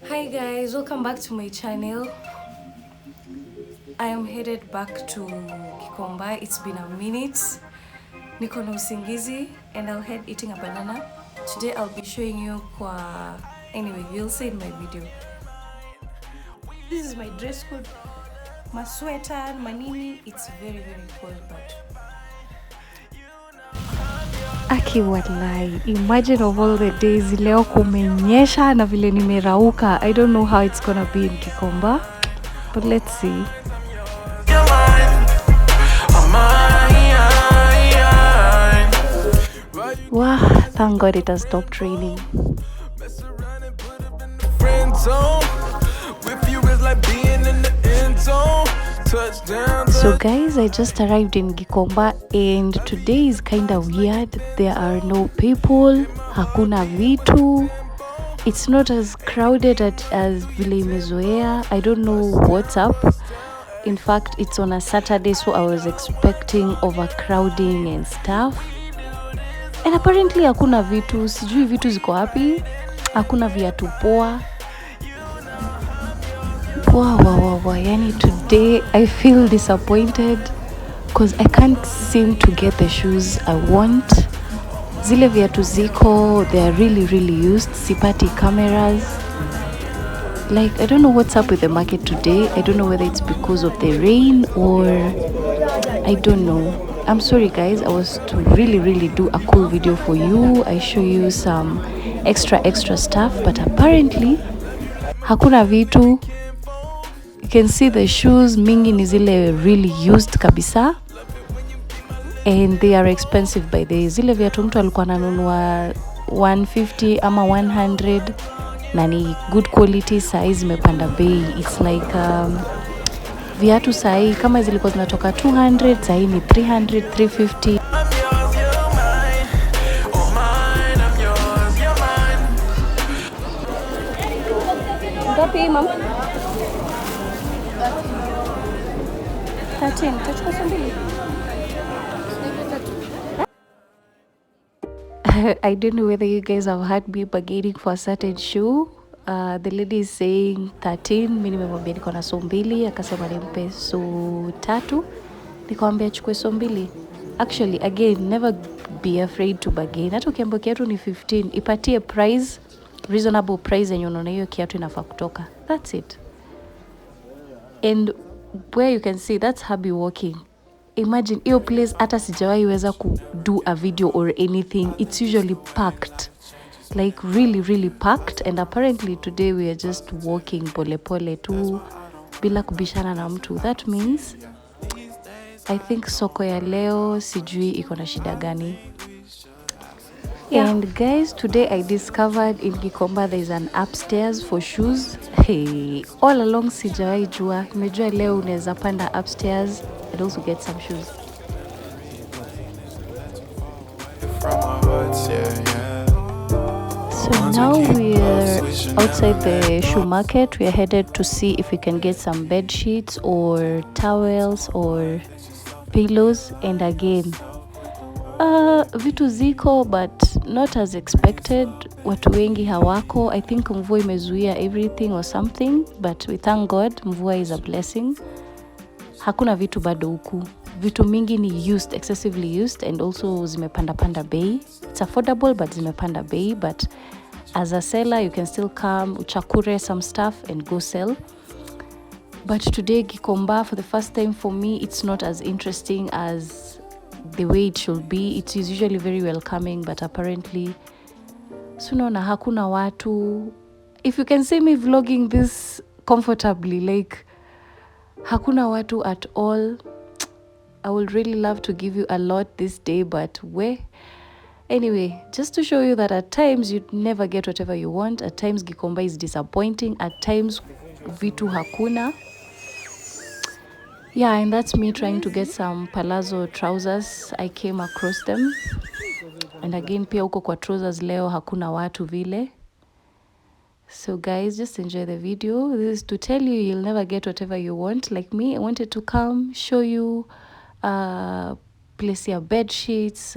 Hi guys, welcome back to my channel. I am headed back to Gikomba. It's been a minute. Niko na usingizi and I'll head eating a banana. Today I'll be showing you anyway, you'll see in my video. This is my dress code. My sweater, my nini. It's very cold but Aki wallahi, imagine of all the days leo kumenyesha na vile nimerauka. I don't know how it's gonna be in Gikomba, but let's see. Wow, thank God it has stopped raining. So guys, I just arrived in Gikomba and today is kind of weird. There are no people, hakuna vitu. It's not as crowded as vile imezoea. I don't know what's up. In fact, it's on a Saturday, so I was expecting overcrowding and stuff. And apparently hakuna vitu, sijui vitu ziko wapi. Hakuna viatu poa. Wow. Yani today I feel disappointed because I can't seem to get the shoes I want. Zile viatu ziko, they are really used. Sipati cameras. Like, I don't know what's up with the market today. I don't know whether it's because of the rain or I don't know. I'm sorry guys, I was to really do a cool video for you. I show you some extra stuff, but apparently hakuna vitu. You can see the shoes mingi ni zile really used kabisa and they are expensive by the zile viatu mtu alikuwa ananunua 150 ama 100 na ni good quality, size imepanda bei. It's like viatu sahi kama zilikuwa zinatoka 200 sahi ni 300 350. Ngapi mama? 13. Tachukua mbili. I don't know whether you guys have heard me bargaining for a certain shoe. The lady is saying 13. Mimi nimemwambia niko na so mbili, akasema nimpe so 3. Nikamwambia achukue so mbili. Actually, again, never be afraid to bargain. Hata ukiambiwa kiatu ni 15, ipatie price, reasonable price yenye unaona hiyo kiatu inafaa kutoka. That's it. And where you can see that's hubby walking. Imagine your place hata sijawahi weza do a video or anything. It's usually packed, like really packed, and apparently today we are just walking pole tu bila kubishana na mtu. That means I think soko ya leo sijui iko na shida gani. Yeah. And guys, today I discovered in Gikomba there is an upstairs for shoes. Hey, all along sijawahi jua. Nimejua leo unaweza panda upstairs and also get some shoes. So now we're outside the shoe market. We're headed to see if we can get some bed sheets or towels or pillows. And again, vitu ziko but not as expected. Watu wengi hawako. I think mvua imezuia everything or something, but we thank God mvua is a blessing. Hakuna vitu bado huku. Vitu mingi ni used, excessively used, and also zimepanda bei. It's affordable but zimepanda bei, but as a seller you can still come uchakure some stuff and go sell. But today Gikomba, for the first time for me, it's not as interesting as the way it should be. It is usually very welcoming, but apparently sunaona hakuna watu. If you can see me vlogging this comfortably, like hakuna watu at all. I would really love to give you a lot this day, but anyway, just to show you that at times you never get whatever you want. At times Gikomba is disappointing. At times vitu hakuna. Yeah, and that's me trying to get some palazzo trousers. I came across them. And again, pia huko kwa trousers leo hakuna watu vile. So guys, just enjoy the video. This is to tell you you'll never get whatever you want. Like me, I wanted to come show you place your bed sheets,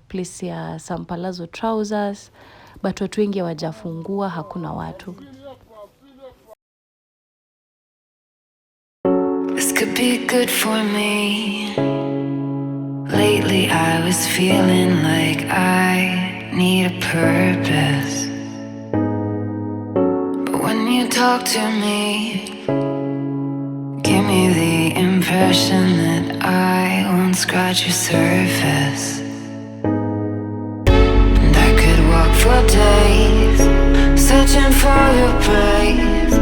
place your some palazzo trousers, but watu wengi hawajafungua, hakuna watu. could be good for me. Lately I was feeling like I need a purpose. But when you talk to me, give me the impression that I won't scratch your surface. And I could walk for days, searching for your praise.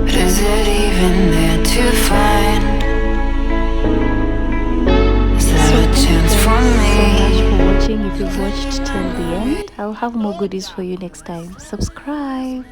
But is it even there to find? Is there a chance for me? Thank you so much for watching. If you've watched till the end, I'll have more goodies for you next time. Subscribe.